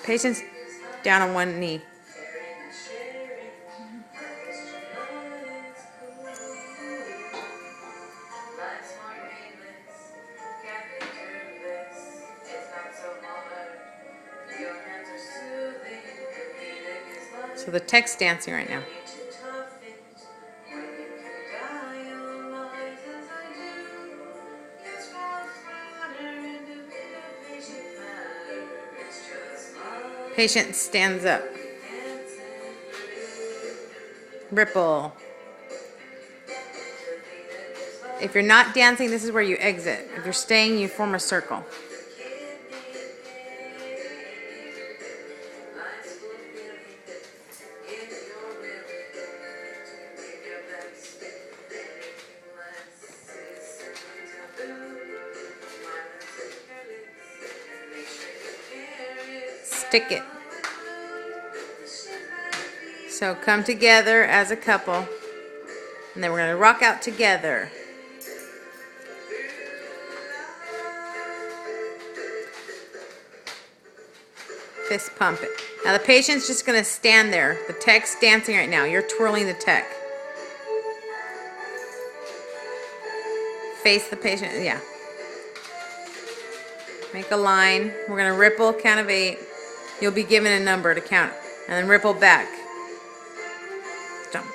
Patient's down on one knee. So the tech's dancing right now. Patient stands up. Ripple. If you're not dancing, this is where you exit. If you're staying, you form a circle. Stick it. So come together as a couple, and then we're going to rock out together. Fist pump it. Now the patient's just going to stand there. The tech's dancing right now. You're twirling the tech. Face the patient. Yeah. Make a line. We're going to ripple, count of 8. You'll be given a number to count. And then ripple back. Jump.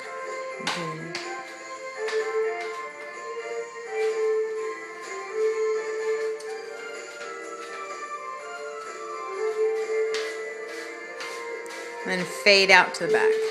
And then fade out to the back.